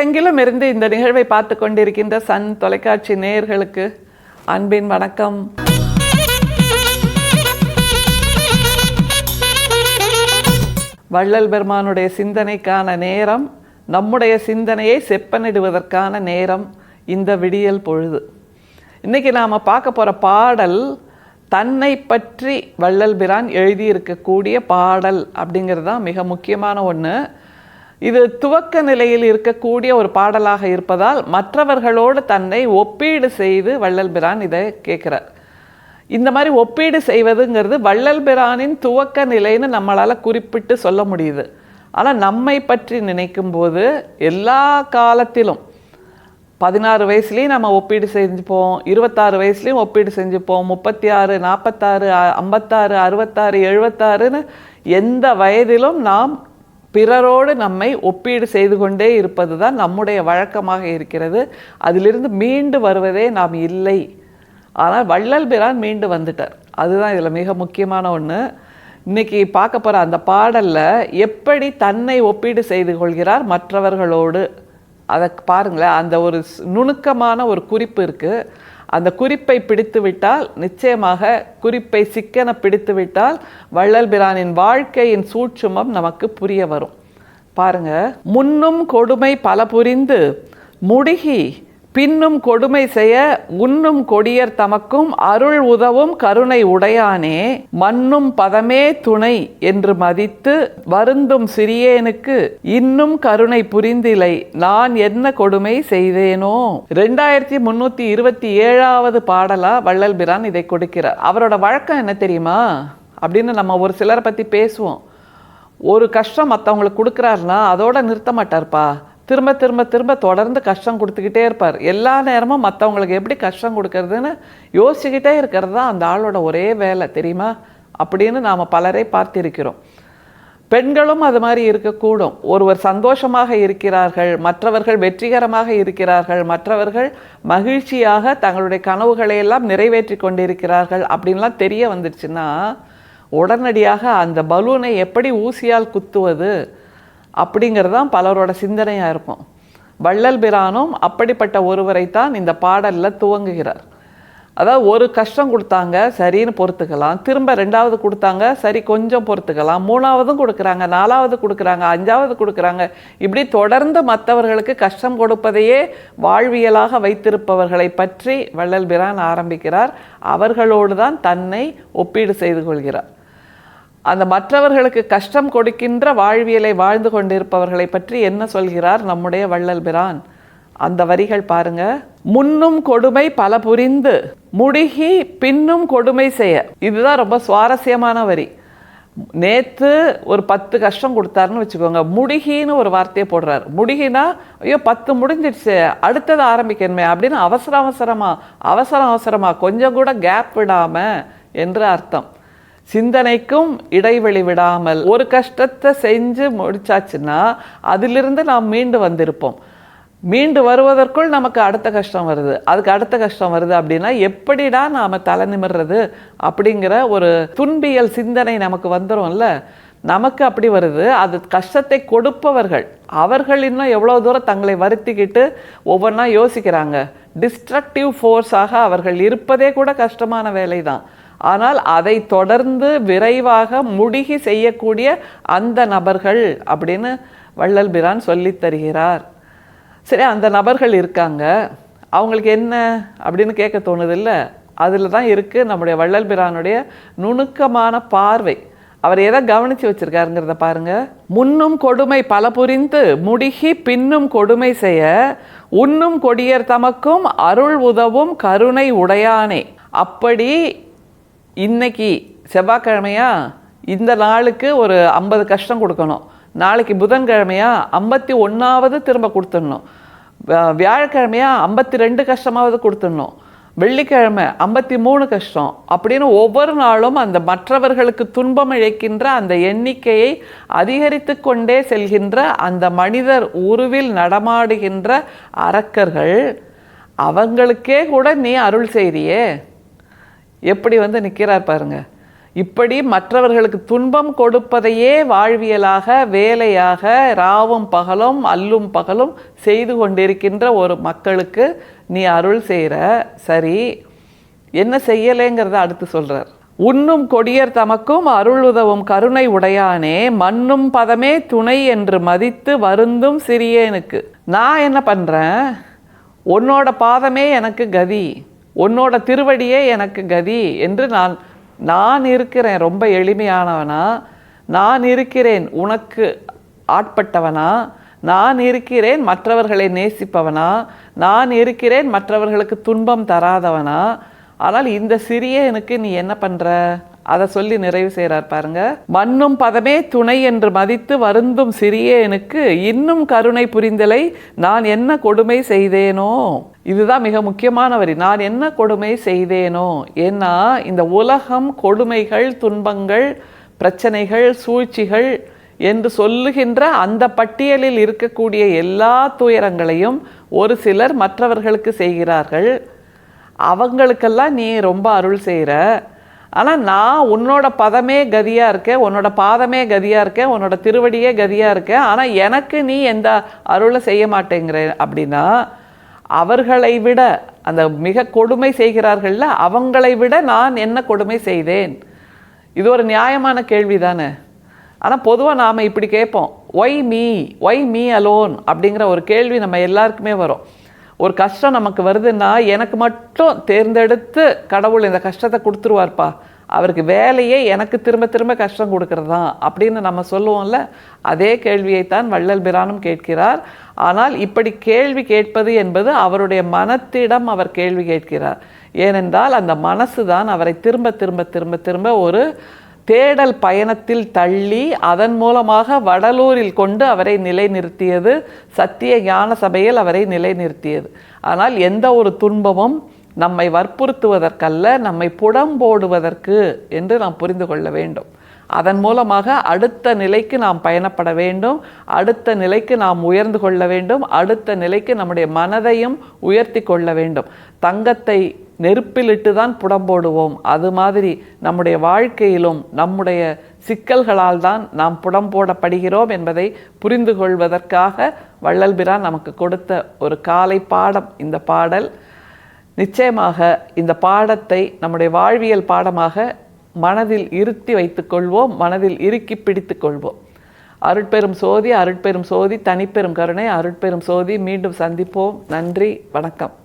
எங்கிலும் இருந்து இந்த நிகழ்வை பார்த்து கொண்டிருக்கின்ற சன் தொலைக்காட்சி நேயர்களுக்கு அன்பின் வணக்கம். வள்ளல் பெருமானுடைய சிந்தனைக்கான நேரம், நம்முடைய சிந்தனையை செப்பனிடுவதற்கான நேரம் இந்த விடியல் பொழுது. இன்னைக்கு நாம் பார்க்க போகிற பாடல் தன்னை பற்றி வள்ளல் பிரான் எழுதியிருக்கக்கூடிய பாடல் அப்படிங்கிறது தான் மிக முக்கியமான ஒன்று. இது துவக்க நிலையில் இருக்கக்கூடிய ஒரு பாடலாக இருப்பதால் மற்றவர்களோடு தன்னை ஒப்பீடு செய்து வள்ளல் பிரான் இதை கேட்குறார். இந்த மாதிரி ஒப்பீடு செய்வதுங்கிறது வள்ளல் பிரானின் துவக்க நிலைன்னு நம்மளால் குறிப்பிட்டு சொல்ல முடியுது. ஆனால் நம்மை பற்றி நினைக்கும் போது எல்லா காலத்திலும் 16 வயசுலேயும் நம்ம ஒப்பீடு செஞ்சுப்போம், 26 வயசுலேயும் ஒப்பீடு செஞ்சுப்போம், 36, 46, 56, 66, 76ன்னு எந்த வயதிலும் நாம் பிறரோடு நம்மை ஒப்பீடு செய்து கொண்டே இருப்பது தான் நம்முடைய வழக்கமாக இருக்கிறது. அதிலிருந்து மீண்டு வருவதே நாம் இல்லை. ஆனால் வள்ளல் பிரான் மீண்டு வந்துட்டார். அதுதான் இதில் மிக முக்கியமான ஒன்று. இன்னைக்கு பார்க்க போகிற அந்த பாடலில் எப்படி தன்னை ஒப்பீடு செய்து கொள்கிறார் மற்றவர்களோடு, அதை பாருங்களேன். அந்த ஒரு நுணுக்கமான ஒரு குறிப்பு இருக்குது. அந்த குறிப்பை பிடித்து விட்டால், நிச்சயமாக குறிப்பை சிக்கன பிடித்து விட்டால் வள்ளல் பிரானின் வாழ்க்கையின் சூட்சுமம் நமக்கு புரிய வரும். பாருங்க, முன்னும் கொடுமை பல புரிந்து முடுகி பின்னும் கொடுமை செய்ய உண்ணும் கொடியர் தமக்கும் அருள் உதவும் கருணை உடையானே மன்னும் பதமே துணை என்று மதித்து வருந்தும் சிறியேனுக்கு இன்னும் கருணை புரிந்திலை நான் என்ன கொடுமை செய்தேனோ. 2327வது பாடலா வள்ளல் பிரான் இதை கொடுக்கிறார். அவரோட வழக்கம் என்ன தெரியுமா அப்படின்னு நம்ம ஒரு சிலரை பற்றி பேசுவோம். ஒரு கஷ்டம் மற்றவங்களுக்கு கொடுக்குறாருன்னா அதோட நிறுத்த மாட்டார்ப்பா. திரும்ப திரும்ப திரும்ப தொடர்ந்து கஷ்டம் கொடுத்துக்கிட்டே இருப்பார். எல்லா நேரமும் மற்றவங்களுக்கு எப்படி கஷ்டம் கொடுக்கறதுன்னு யோசிச்சுக்கிட்டே இருக்கிறது தான் அந்த ஆளோட ஒரே வேலை, தெரியுமா அப்படின்னு நாம் பலரை பார்த்திருக்கிறோம். பெண்களும் அது மாதிரி இருக்கக்கூடும். ஒருவர் சந்தோஷமாக இருக்கிறார்கள், மற்றவர்கள் வெற்றிகரமாக இருக்கிறார்கள், மற்றவர்கள் மகிழ்ச்சியாக தங்களுடைய கனவுகளை எல்லாம் நிறைவேற்றி கொண்டிருக்கிறார்கள் அப்படின்லாம் தெரிய வந்துடுச்சுன்னா உடனடியாக அந்த பலூனை எப்படி ஊசியால் குத்துவது அப்படிங்கிறதான் பலரோட சிந்தனையாக இருக்கும். வள்ளல் பிரானும் அப்படிப்பட்ட ஒருவரைத்தான் இந்த பாடலில் துவங்குகிறார். அதாவது ஒரு கஷ்டம் கொடுத்தாங்க, சரின்னு பொறுத்துக்கலாம். திரும்ப 2வது கொடுத்தாங்க, சரி கொஞ்சம் பொறுத்துக்கலாம். 3வதும் கொடுக்குறாங்க, 4வது கொடுக்குறாங்க, 5வது கொடுக்குறாங்க. இப்படி தொடர்ந்து மற்றவர்களுக்கு கஷ்டம் கொடுப்பதையே வாழ்வியலாக வைத்திருப்பவர்களை பற்றி வள்ளல் பிரான் ஆரம்பிக்கிறார். அவர்களோடு தான் தன்னை ஒப்பீடு செய்து கொள்கிறார். அந்த மற்றவர்களுக்கு கஷ்டம் கொடுக்கின்ற வாழ்வியலை வாழ்ந்து கொண்டிருப்பவர்களை பற்றி என்ன சொல்கிறார் நம்முடைய வள்ளல் பிரான்? அந்த வரிகள் பாருங்க. முன்னும் கொடுமை பல புரிந்து முடுகி பின்னும் கொடுமை செய்ய. இதுதான் ரொம்ப சுவாரஸ்யமான வரி. நேற்று ஒரு 10 கஷ்டம் கொடுத்தாருன்னு வச்சுக்கோங்க, முடுகின்னு ஒரு வார்த்தையை போடுறார். முடுகினா ஐயோ 10 முடிஞ்சிடுச்சு அடுத்தது ஆரம்பிக்கணுமே அப்படின்னு அவசரமா கொஞ்சம் கூட கேப் விடாம என்று அர்த்தம். சிந்தனைக்கும் இடைவெளி விடாமல் ஒரு கஷ்டத்தை செஞ்சு முடிச்சாச்சுன்னா அதிலிருந்து நாம் மீண்டு வந்திருப்போம். மீண்டு வருவதற்குள் நமக்கு அடுத்த கஷ்டம் வருது, அதுக்கு அடுத்த கஷ்டம் வருது அப்படின்னா எப்படிடா நாம் தலை நிமிர்றது அப்படிங்கிற ஒரு துன்பியல் சிந்தனை நமக்கு வந்துடும்ல. நமக்கு அப்படி வருது. அது கஷ்டத்தை கொடுப்பவர்கள், அவர்கள் இன்னும் எவ்வளோ தூரம் தங்களை வருத்திக்கிட்டு ஒவ்வொன்றா யோசிக்கிறாங்க. டிஸ்ட்ரக்டிவ் ஃபோர்ஸாக அவர்கள் இருப்பதே கூட கஷ்டமான வேலை தான். ஆனால் அதை தொடர்ந்து விரைவாக முடுகி செய்யக்கூடிய அந்த நபர்கள் அப்படின்னு வள்ளல் பிரான் சொல்லி தருகிறார். சரி, அந்த நபர்கள் இருக்காங்க, அவங்களுக்கு என்ன அப்படின்னு கேட்க தோணுதில்ல. அதில் தான் இருக்குது நம்முடைய வள்ளல் பிரானுடைய நுணுக்கமான பார்வை. அவர் எதை கவனித்து வச்சிருக்காருங்கிறத பாருங்க. முன்னும் கொடுமை பல புரிந்து முடுகி பின்னும் கொடுமை செய்ய உண்ணும் கொடியர் தமக்கும் அருள் உதவும் கருணை உடையானே. அப்படி இன்னைக்கு செவ்வாய்க்கிழமையா, இந்த நாளுக்கு ஒரு 50 கஷ்டம் கொடுக்கணும். நாளைக்கு புதன்கிழமையா 51வது திரும்ப கொடுத்துடணும். வியாழக்கிழமையா 52 கஷ்டமாவது கொடுத்துடணும். வெள்ளிக்கிழமை 53 கஷ்டம் அப்படின்னு ஒவ்வொரு நாளும் அந்த மற்றவர்களுக்கு துன்பம் இழைக்கின்ற அந்த எண்ணிக்கையை அதிகரித்து கொண்டே செல்கின்ற அந்த மனிதர் உருவில் நடமாடுகின்ற அரக்கர்கள், அவங்களுக்கே கூட நீ அருள் செய்தியே எப்படி வந்து நிற்கிறார் பாருங்க. இப்படி மற்றவர்களுக்கு துன்பம் கொடுப்பதையே வாழ்வியலாக, வேலையாக, ராவும் பகலும் அல்லும் பகலும் செய்து கொண்டிருக்கின்ற ஒரு மக்களுக்கு நீ அருள் செய்கிற. சரி, என்ன செய்யலேங்கிறத அடுத்து சொல்கிறார். உண்ணும் கொடியர் தமக்கும் அருள் உதவும் கருணை உடையானே, மண்ணும் பதமே துணை என்று மதித்து வருந்தும் சிறியேனுக்கு. நான் என்ன பண்ணுறேன்? உன்னோட பாதமே எனக்கு கதி, உன்னோட திருவடியே எனக்கு கதி என்று நான் இருக்கிறேன். ரொம்ப எளிமையானவனா நான் இருக்கிறேன், உனக்கு ஆட்பட்டவனா நான் இருக்கிறேன், மற்றவர்களை நேசிப்பவனா நான் இருக்கிறேன், மற்றவர்களுக்கு துன்பம் தராதவனா. ஆனால் இந்த சிறியனுக்கு நீ என்ன பண்ற? அதை சொல்லி நிறைவு செய்கிறார் பாருங்க. மண்ணும் பதமே துணை என்று மதித்து வருந்தும் சிறியனுக்கு இன்னும் கருணை புரிந்தலை நான் என்ன கொடுமை செய்தேனோ. இதுதான் மிக முக்கியமான வரி. நான் என்ன கொடுமை செய்தேனோ. ஏன்னா இந்த உலகம் கொடுமைகள், துன்பங்கள், பிரச்சனைகள், சூழ்ச்சிகள் என்று சொல்லுகின்ற அந்த பட்டியலில் இருக்கக்கூடிய எல்லா துயரங்களையும் ஒரு சிலர் மற்றவர்களுக்கு செய்கிறார்கள். அவங்களுக்கெல்லாம் நீ ரொம்ப அருள் செய்கிற. ஆனால் நான் உன்னோட பதமே கதியாக இருக்கேன், உன்னோட பாதமே கதியாக இருக்கேன், உன்னோட திருவடியே கதியாக இருக்கேன். ஆனால் எனக்கு நீ எந்த அருளை செய்ய மாட்டேங்கிற அப்படின்னா, அவர்களை விட, அந்த மிக கொடுமை செய்கிறார்கள்ல, அவங்களை விட நான் என்ன கொடுமை செய்தேன்? இது ஒரு நியாயமான கேள்வி தானே. ஆனால் பொதுவாக நாம் இப்படி கேட்போம், ஒய் மீ அலோன் அப்படிங்கிற ஒரு கேள்வி நம்ம எல்லாருக்குமே வரும். ஒரு கஷ்டம் நமக்கு வருதுன்னா எனக்கு மட்டும் தேர்ந்தெடுத்து கடவுள் இந்த கஷ்டத்தை கொடுத்துருவார்ப்பா, அவருக்கு வேலையே எனக்கு திரும்ப திரும்ப கஷ்டம் கொடுக்கறது தான் அப்படின்னு நம்ம சொல்லுவோம்ல. அதே கேள்வியைத்தான் வள்ளல் பிரானும் கேட்கிறார். ஆனால் இப்படி கேள்வி கேட்பது என்பது அவருடைய மனத்திடம் அவர் கேள்வி கேட்கிறார். ஏனென்றால் அந்த மனசு தான் அவரை திரும்ப திரும்ப திரும்ப திரும்ப ஒரு தேடல் பயணத்தில் தள்ளி அதன் மூலமாக வடலூரில் கொண்டு அவரை நிலைநிறுத்தியது, சத்திய ஞான சபையில் அவரை நிலைநிறுத்தியது. ஆனால் எந்த ஒரு துன்பமும் நம்மை வற்புறுத்துவதற்கல்ல, நம்மை புடம்போடுவதற்கு என்று நாம் புரிந்து கொள்ள வேண்டும். அதன் மூலமாக அடுத்த நிலைக்கு நாம் பயணப்பட வேண்டும், அடுத்த நிலைக்கு நாம் உயர்ந்து கொள்ள வேண்டும், அடுத்த நிலைக்கு நம்முடைய மனதையும் உயர்த்தி கொள்ள வேண்டும். தங்கத்தை நெருப்பிலிட்டு தான் புடம்போடுவோம். அது மாதிரி நம்முடைய வாழ்க்கையிலும் நம்முடைய சிக்கல்களால் தான் நாம் புடம்போடப்படுகிறோம் என்பதை புரிந்து கொள்வதற்காக வள்ளல் பிரான் நமக்கு கொடுத்த ஒரு காலை பாடம் இந்த பாடல். நிச்சயமாக இந்த பாடத்தை நம்முடைய வாழ்வியல் பாடமாக மனதில் இருத்தி வைத்துக் கொள்வோம், மனதில் இறுக்கி பிடித்து கொள்வோம். அருட்பெரும் சோதி, அருட்பெரும் சோதி, தனிப்பெரும் கருணை, அருட்பெரும் சோதி. மீண்டும் சந்திப்போம். நன்றி, வணக்கம்.